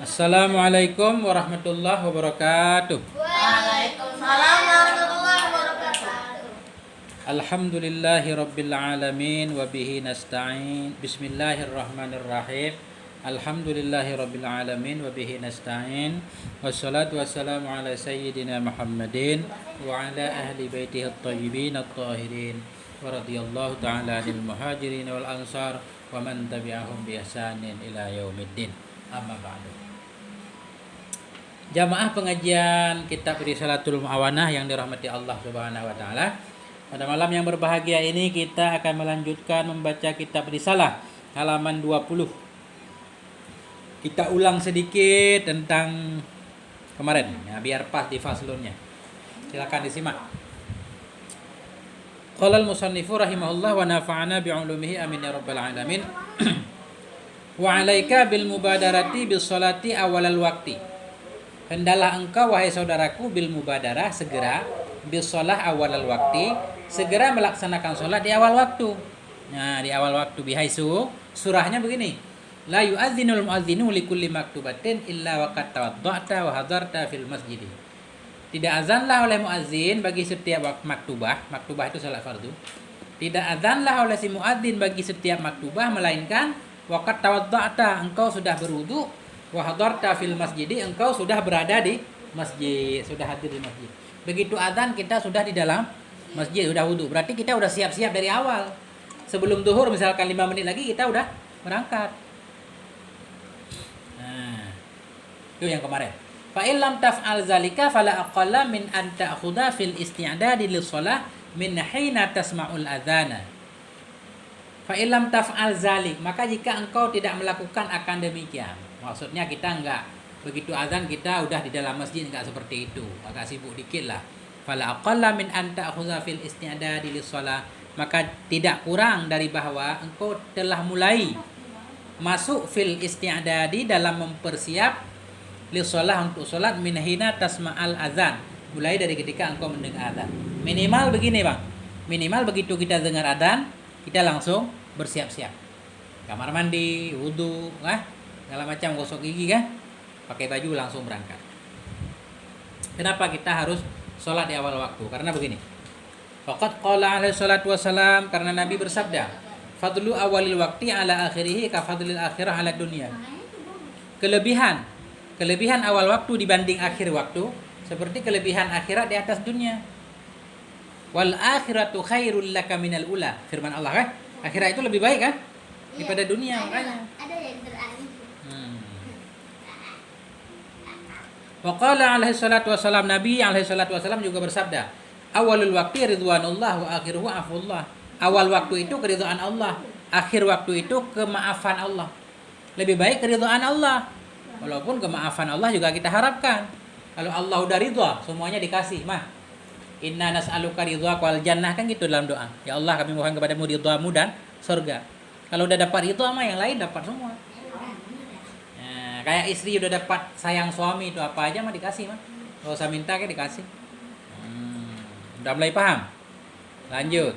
Assalamualaikum warahmatullahi wabarakatuh. Waalaikumsalam warahmatullahi wabarakatuh. Alhamdulillahi rabbil alamin wa bihi nasta'in. Bismillahirrahmanirrahim. Alhamdulillahi rabbil alamin wa bihi nasta'in. Wassalatu wassalamu ala sayyidina Muhammadin wa ala ahli baitihi at-tayyibin at-tahirin. Wa radhiyallahu ta'ala 'anil muhajirin wal ansar wa man tabi'ahum bi ihsanin ila yaumiddin. Amma ba'du. Jamaah pengajian Kitab Risalatul Mu'awanah yang dirahmati Allah Subhanahu wa taala. Pada malam yang berbahagia ini kita akan melanjutkan membaca kitab Risalah halaman 20. Kita ulang sedikit tentang kemarin ya, biar pas di faslunnya. Silakan disimak. Qala al-musannifu rahimahullah wa nafa'ana bi'ulumihi amin ya rabbal alamin. Wa 'alaika bil mubadarati bis salati awalal waqti. Hendalah engkau wahai saudaraku bil mubadarah segera bis shalah awalal waqti, segera melaksanakan salat di awal waktu. Nah, di awal waktu bihaisu surahnya begini. La yu'adzinul mu'adzinu likulli maktubatin illa waqad tawadda'ta wa hadarta fil masjid. Tidak azanlah oleh muazzin bagi setiap maktubah, maktubah itu salat fardu. Tidak azanlah oleh si muadzin bagi setiap maktubah melainkan waqad tawadda'ta, engkau sudah berwudu, wa hadarta fil masjid, engkau sudah berada di masjid, sudah hadir di masjid. Begitu azan kita sudah di dalam masjid, sudah wudu. Berarti kita udah siap-siap dari awal. Sebelum zuhur misalkan 5 menit lagi kita udah berangkat. Nah, itu yang kemarin. Fa illam taf'al zalika fala aqalla min an ta'khudha fil isti'dadi lis shalah min hina tasma'ul adzana. Fa illam taf'al zalik, maka jika engkau tidak melakukan akan demikian. Maksudnya kita enggak begitu azan kita udah di dalam masjid, enggak seperti itu. Agak sibuk dikit lah. Fala aqalla min an ta'khudha fil isti'dadi lis shalah, maka tidak kurang dari bahwa engkau telah mulai masuk fil isti'dadi dalam mempersiap lis shalah untuk salat min hina tasma'al azan. Mulai dari ketika engkau mendengar azan. Minimal begini, Bang. Minimal begitu kita dengar azan, kita langsung bersiap-siap. Kamar mandi, wudu, segala macam, gosok gigi kan, pakai baju langsung berangkat. Kenapa kita harus sholat di awal waktu? Karena begini. Faqad qala alaihi salatu wassalam, karena Nabi bersabda, fadlu awalil waqti ala akhirih ka fadlil akhirah ala dunia. Kelebihan awal waktu dibanding akhir waktu seperti kelebihan akhirat di atas dunia. Wal akhiratu khairul laka minal ula. Firman Allah kan? Akhirat itu lebih baik kan? Daripada dunia, makanya. Ada yang berani. Wa qala alaihi salatu wassalam, Nabi alaihi salatu wassalam juga bersabda, awalul waqti ridwanullah wa akhiruhu afullah. Awal waktu itu keridhaan Allah, akhir waktu itu kemaafan Allah. Lebih baik keridhaan Allah. Walaupun kemaafan Allah juga kita harapkan. Kalau Allah udah ridha, semuanya dikasih, mah. Inna nas'aluka ridhaka wal jannah, kan gitu dalam doa. Ya Allah, kami mohon kepadamu ridhamu dan surga. Kalau udah dapat ridha mah yang lain dapat semua. Nah, kayak istri udah dapat sayang suami itu apa aja mah dikasih mah. Kalau usah minta kan dikasih. Udah mulai paham? Lanjut.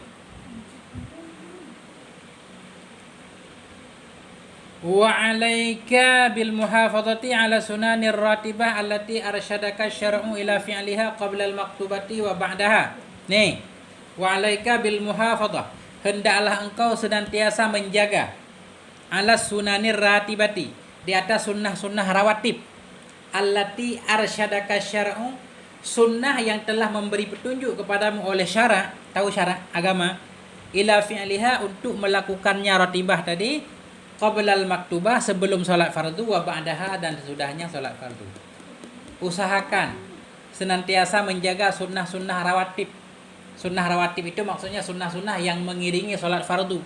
Wa 'alaika bil muhafazati 'ala sunanir ratibah allati arsyadaka syar'u ila fi'liha qabla al maktubati wa ba'daha. Nih, wa 'alaika bil muhafazah, hendaklah engkau senantiasa menjaga 'ala sunanir ratibati, di atas sunnah-sunnah rawatib, allati arsyadaka syar'u, sunnah yang telah memberi petunjuk kepadamu oleh syara', tahu syara' agama, ila fi'liha, untuk melakukannya ratibah tadi, qablal maktubah, sebelum salat fardu, wa ba'daha, dan sesudahnya salat fardu. Usahakan senantiasa menjaga sunnah-sunnah rawatib. Sunnah rawatib itu maksudnya sunnah-sunnah yang mengiringi salat fardu.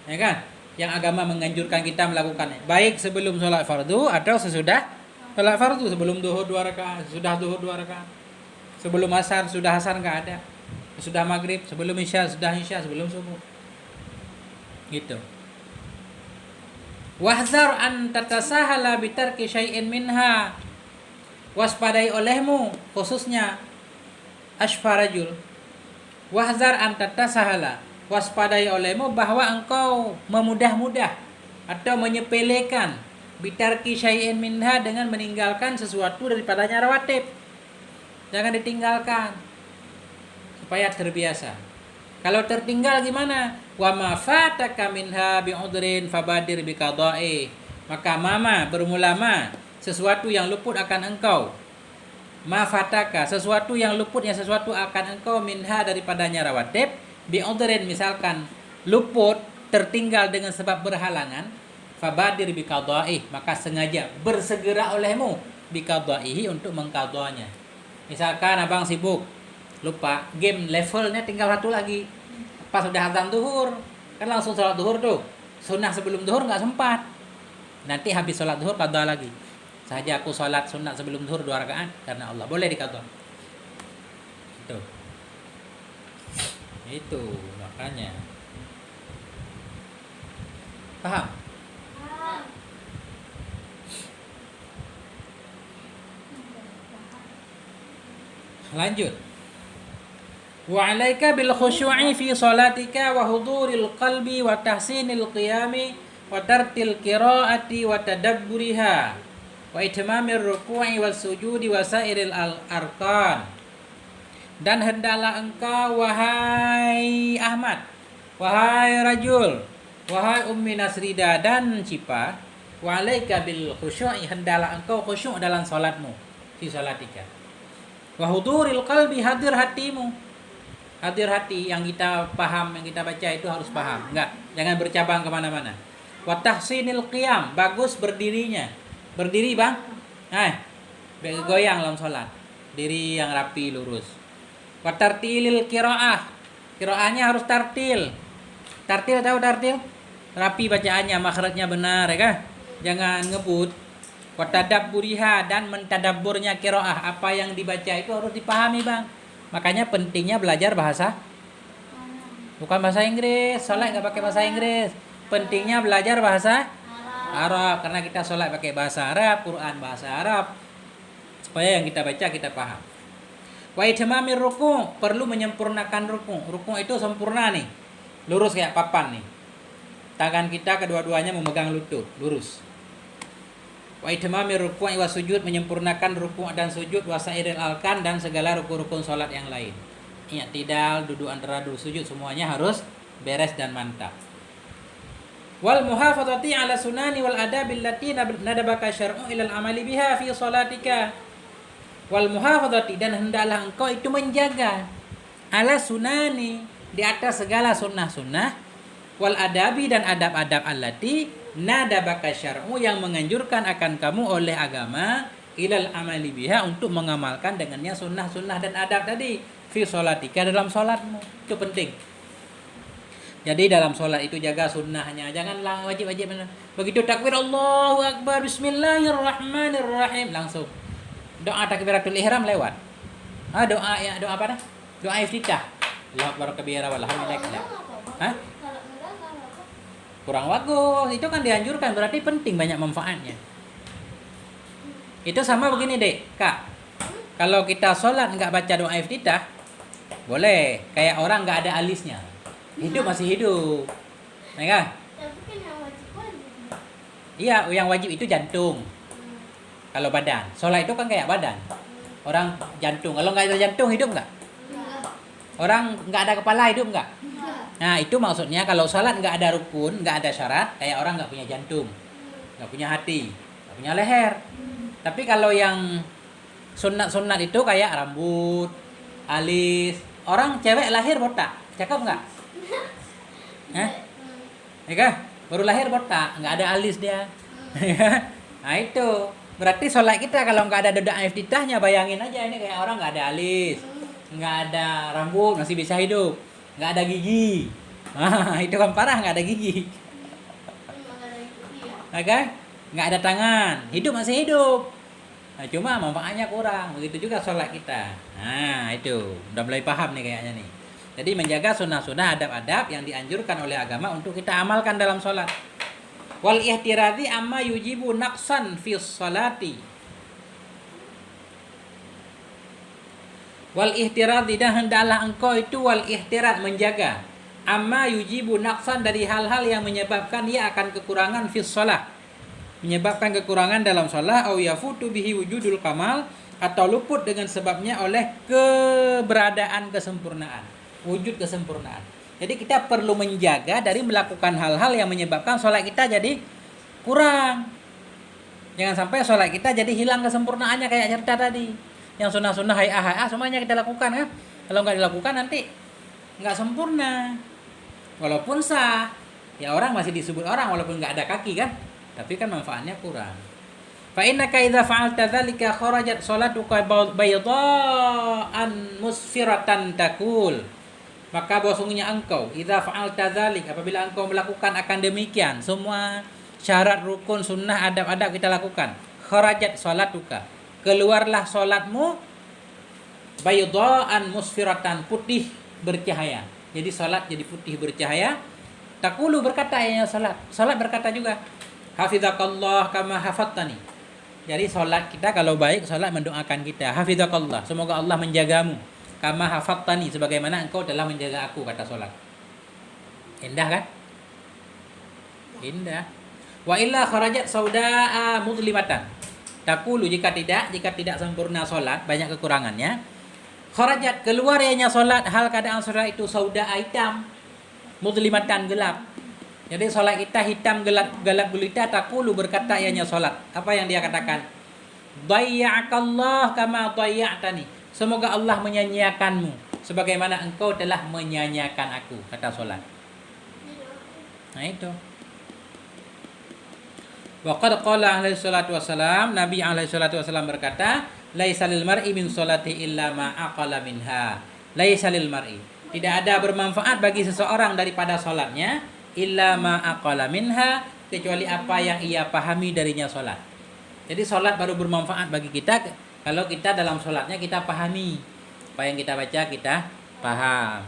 Ya kan? Yang agama menganjurkan kita melakukannya. Baik sebelum salat fardu atau sesudah salat fardu. Sebelum zuhur 2 rakaat, sesudah zuhur 2 rakaat. Sebelum asar, sudah asar enggak ada. Sesudah maghrib, sebelum isya, sudah isya, sebelum subuh. Gitu. Wahzar an tatasahala bitarki syai'in minha, waspadai olehmu khususnya asfarajul. Wahzar an tatasahala, waspadai olehmu bahwa engkau memudah-mudah atau menyepelekan Bitarki syai'in minha, dengan meninggalkan sesuatu daripadanya rawatib. Jangan ditinggalkan supaya terbiasa. Kalau tertinggal gimana? Wa ma fataka minha bi'udrin fabadir biqada'i. Maka bermula sesuatu yang luput akan engkau. Ma fataka, sesuatu yang luputnya sesuatu akan engkau minha daripadanya rawatib bi'udrin, misalkan luput tertinggal dengan sebab berhalangan, fabadir biqada'i, maka sengaja bersegera olehmu biqada'ihi, untuk mengqadanya. Misalkan abang sibuk lupa game levelnya tinggal satu lagi, pas sudah azan zuhur kan langsung sholat zuhur tuh, sunnah sebelum zuhur nggak sempat, nanti habis sholat zuhur qada lagi. Saja aku sholat sunnah sebelum zuhur 2 rakaat karena Allah, boleh diqada. Itu makanya paham. Lanjut. Wa 'alaika bil khusyu'i fi shalatika wa huduril qalbi wa tahsinil qiyami wa tartil qiraati wa tadabburiha wa itmamir ruku'i was sujudi wa sairil arkan. Dan hendaklah engkau, wahai Ahmad, wahai rajul, wahai Ummi Nasrida dan Cipa, wa 'alaika bil khusyu'i, hendaklah engkau khusyuk dalam salatmu, fi salatika. Wa huduril qalbi, hadir hatimu. Hadir hati, yang kita paham, yang kita baca itu harus paham. Jangan bercabang kemana-mana. Wa tahsinil qiyam, bagus berdirinya. Berdiri bang, goyang dalam sholat, diri yang rapi lurus. Wa tartilil qiraah, qiraahnya harus tartil. Tartil, tahu tartil? Rapi bacaannya, makhrajnya benar, ya kan? Jangan ngebut. Wa tadabburiha, dan mentadabburnya qiraah, apa yang dibaca itu harus dipahami bang. Makanya pentingnya belajar bahasa, bukan bahasa Inggris. Sholat nggak pakai bahasa Inggris. Pentingnya belajar bahasa Arab, karena kita sholat pakai bahasa Arab, Quran bahasa Arab, supaya yang kita baca kita paham. Wa itmamir ruku', perlu menyempurnakan ruku'. Ruku' itu sempurna nih, lurus kayak papan nih. Tangan kita kedua-duanya memegang lutut, lurus. Wa itmamir ruku' wa sujud, menyempurnakan ruku' dan sujud, wa sairil arkan, dan segala rukun-rukun salat yang lain. I'tidal, duduk antara duduk sujud, semuanya harus beres dan mantap. Wal muhafadzati ala sunani wal adabil lati nadabaka syar'u ilal amali biha fi salatika. Wal muhafadzati, dan hendaklah engkau itu menjaga, ala sunani, di atas segala sunnah-sunnah, wal adabi, dan adab-adab allati nadabaka syar'u, yang menganjurkan akan kamu oleh agama, ilal amali biha, untuk mengamalkan dengannya sunnah-sunnah dan adab tadi, fi sholatika, dalam sholatmu. Itu penting. Jadi dalam sholat itu jaga sunnahnya, janganlah wajib-wajib. Begitu takbir Allahu Akbar, Bismillahirrahmanirrahim, langsung doa takbiratul ihram lewat. Doa apa dah? Doa iftitah. Allahu Akbar kabira walhamdulillah. Kurang bagus. Itu kan dianjurkan, berarti penting, banyak manfaatnya. Itu sama begini dek, Kak. Kalau kita sholat nggak baca doa iftitah, boleh. Kayak orang nggak ada alisnya, hidup masih hidup, ya kan? Iya, yang wajib itu jantung. Kalau badan, sholat itu kan kayak badan. Orang jantung, kalau nggak ada jantung hidup nggak? Orang nggak ada kepala hidup nggak? Nah itu maksudnya kalau sholat nggak ada rukun, nggak ada syarat, kayak orang nggak punya jantung, nggak punya hati, nggak punya leher. Tapi kalau yang sunat-sunat itu kayak rambut, alis. Orang cewek lahir botak, cakep nggak? Ya kan? Baru lahir botak, nggak ada alis dia. Nah itu berarti sholat kita kalau nggak ada doa iftitahnya, bayangin aja ini kayak orang nggak ada alis, nggak ada rambut, masih bisa hidup, nggak ada gigi. Nah itu kan parah, nggak ada gigi. Oke? Nggak ada tangan, hidup masih hidup. Nah, cuma manfaatnya kurang. Begitu juga sholat kita. Nah itu udah mulai paham nih kayaknya nih. Jadi menjaga sunnah-sunnah, adab-adab yang dianjurkan oleh agama untuk kita amalkan dalam sholat. Wal ihtiradhi amma yujibu naqsan fi sholati. Wal ihtiradhi, dan hendaklah engkau itu wal ihtirad, menjaga, amma yujibu naqsan, dari hal-hal yang menyebabkan ia akan kekurangan fi sholat. menyebabkan kekurangan dalam sholat, au yafutu bihi wujudul kamal, atau luput dengan sebabnya oleh keberadaan kesempurnaan, wujud kesempurnaan. Jadi kita perlu menjaga dari melakukan hal-hal yang menyebabkan sholat kita jadi kurang. Jangan sampai sholat kita jadi hilang kesempurnaannya kayak cerita tadi. Yang sunnah-sunnah hayah semuanya kita lakukan kan. Kalau nggak dilakukan nanti nggak sempurna. Walaupun sah, ya orang masih disebut orang walaupun nggak ada kaki kan. Tapi kan manfaatnya kurang. Fa innaka idza fa'alta dzalika kharajat sholatuka baydaan musfiratan takul. Maka bahwasanya engkau idza fa'alta dzalik, apabila engkau melakukan akan demikian, semua syarat rukun sunnah adab-adab kita lakukan, kharajat sholatuka, keluarlah sholatmu baydaan musfiratan, putih bercahaya. Jadi salat jadi putih bercahaya. Takulu berkata ya salat. Salat berkata juga, hafizakallah kama hafattani. Jadi salat kita kalau baik, salat mendoakan kita, hafizakallah, semoga Allah menjagamu, kama hafattani, sebagaimana engkau telah menjaga aku, kata salat. Indah kan? Indah. Wa illa kharajat saudaa mudlimatan. Takulu jika tidak sempurna salat, banyak kekurangannya. Kharajat keluar ianya solat, hal keadaan solat itu sauda hitam, mudlimatan gelap. Jadi solat kita hitam gelap gulita, takulu berkata ianya solat. Apa yang dia katakan? Dayya'akallah kama dayya'tani. Semoga Allah menyanyiakanmu sebagaimana engkau telah menyanyiakan aku, kata solat. Nah itu. Wa qad qala alaihi salatu wassalam, Nabi alaihi salatu wassalam berkata, laisa lil mar'i min sholati illa ma aqala minha. Laisa lil mar'i, tidak ada bermanfaat bagi seseorang daripada salatnya illa ma aqala minha, kecuali apa yang ia pahami darinya salat. Jadi salat baru bermanfaat bagi kita kalau kita dalam salatnya kita pahami. Apa yang kita baca kita paham.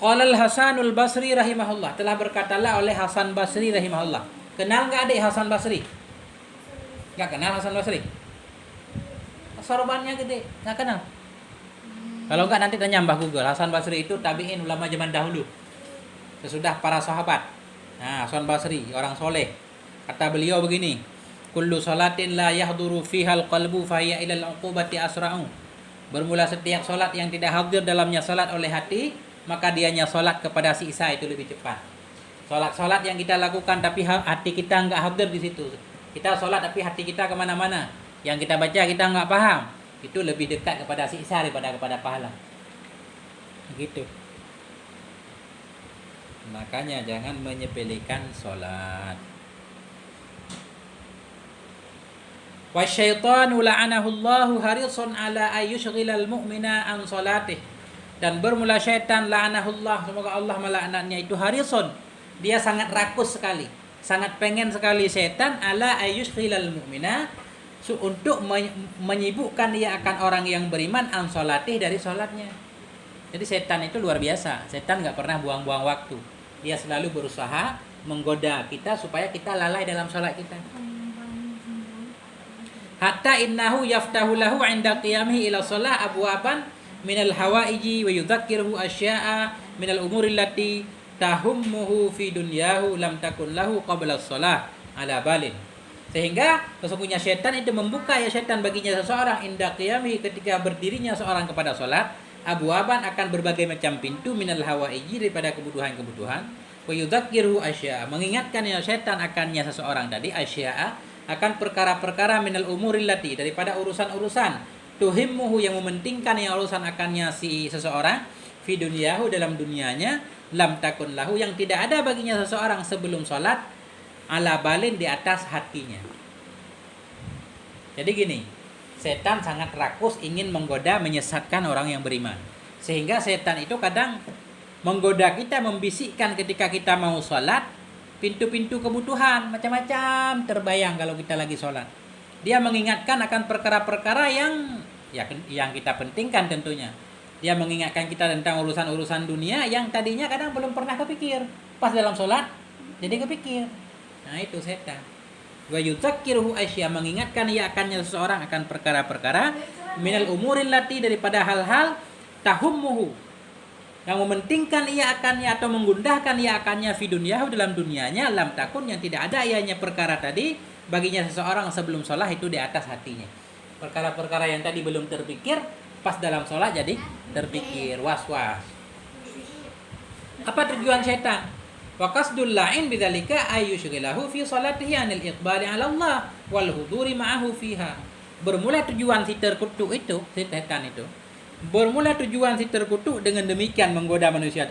Qala al-Hasanul Basri rahimahullah, telah berkatalah oleh Hasan Basri rahimahullah. Kenal enggak adik Hasan Basri? Nggak kenal Hasan Basri? Sorbannya gede, nggak kenal. Kalau nggak nanti tanya Mbah Google. Hasan Basri itu tabi'in, ulama zaman dahulu, sesudah para sahabat. Nah, Hasan Basri orang soleh. Kata beliau begini, kullu salatin la yahduru fihal qalbu fahiya ilal uqubati asra'u. Bermula setiap solat yang tidak hadir dalamnya solat oleh hati, maka dianya solat kepada siksa itu lebih cepat. Solat-solat yang kita lakukan tapi hati kita nggak hadir di situ. Kita sholat tapi hati kita kemana-mana. Yang kita baca kita nggak paham. Itu lebih dekat kepada siksa daripada kepada pahala. Gitu. Makanya jangan menyepelekan sholat. Wasyaitanu la'anahullahu harisun ala ayyushghilal mu'mina an sholatih. Dan bermula syaitan la'anahullah, semoga Allah melaknatnya, itu harisun. Dia sangat rakus sekali. Sangat pengen sekali setan ala ayyushghilal mu'mina, untuk menyibukkan dia akan orang yang beriman an sholatih, dari sholatnya. Jadi setan itu luar biasa. Setan nggak pernah buang-buang waktu. Dia selalu berusaha menggoda kita supaya kita lalai dalam sholat kita. Hatta innahu yaftahu lahu 'inda qiyamihi ila shalah abwaban minal hawaiji wa yudzakiruhu asya'a minal umuri allati tahummuhu fi dunyahu lam takun lahu qabla shalah ala balin. Sehingga sesungguhnya setan itu membuka ya setan baginya seseorang inda qiyami, ketika berdirinya seorang kepada salat, abwaban akan berbagai macam pintu minal hawaiji, daripada kebutuhan-kebutuhan, wa yudzakiruhu asya'a, mengingatkan ya setan akannya seseorang tadi, asya'a akan perkara-perkara minal umuril lati, daripada urusan-urusan tuhimmuhu yang mementingkan yang urusan akannya si seseorang fi dunyahu dalam dunianya, lam takun lahu yang tidak ada baginya seseorang sebelum salat, ala balin di atas hatinya. Jadi gini, setan sangat rakus ingin menggoda menyesatkan orang yang beriman. Sehingga setan itu kadang menggoda kita, membisikkan ketika kita mau salat, pintu-pintu kebutuhan macam-macam terbayang kalau kita lagi salat. Dia mengingatkan akan perkara-perkara yang kita pentingkan tentunya. Dia mengingatkan kita tentang urusan-urusan dunia yang tadinya kadang belum pernah kepikir. Pas dalam sholat, jadi kepikir. Nah itu setan. Wa yudzakiruhu asya, mengingatkan ia akannya seseorang akan perkara-perkara minal umuril lati, daripada hal-hal tahummuhu Yang mementingkan ia akannya atau menggundahkan ia akannya fi dunyahu dalam dunianya, lam takun yang tidak ada ianya perkara tadi baginya seseorang sebelum sholat itu di atas hatinya. Perkara-perkara yang tadi belum terpikir pas dalam sholat jadi terpikir, was-was. Apa tujuan setan? Wa qasdul la'in bidzalika ayyushghilahu fi salatihi 'anil iqbali 'ala Allah wal huduri ma'ahu fiha. Bermula tujuan si terkutuk itu, si setan itu. Bermula tujuan si terkutuk dengan demikian menggoda manusia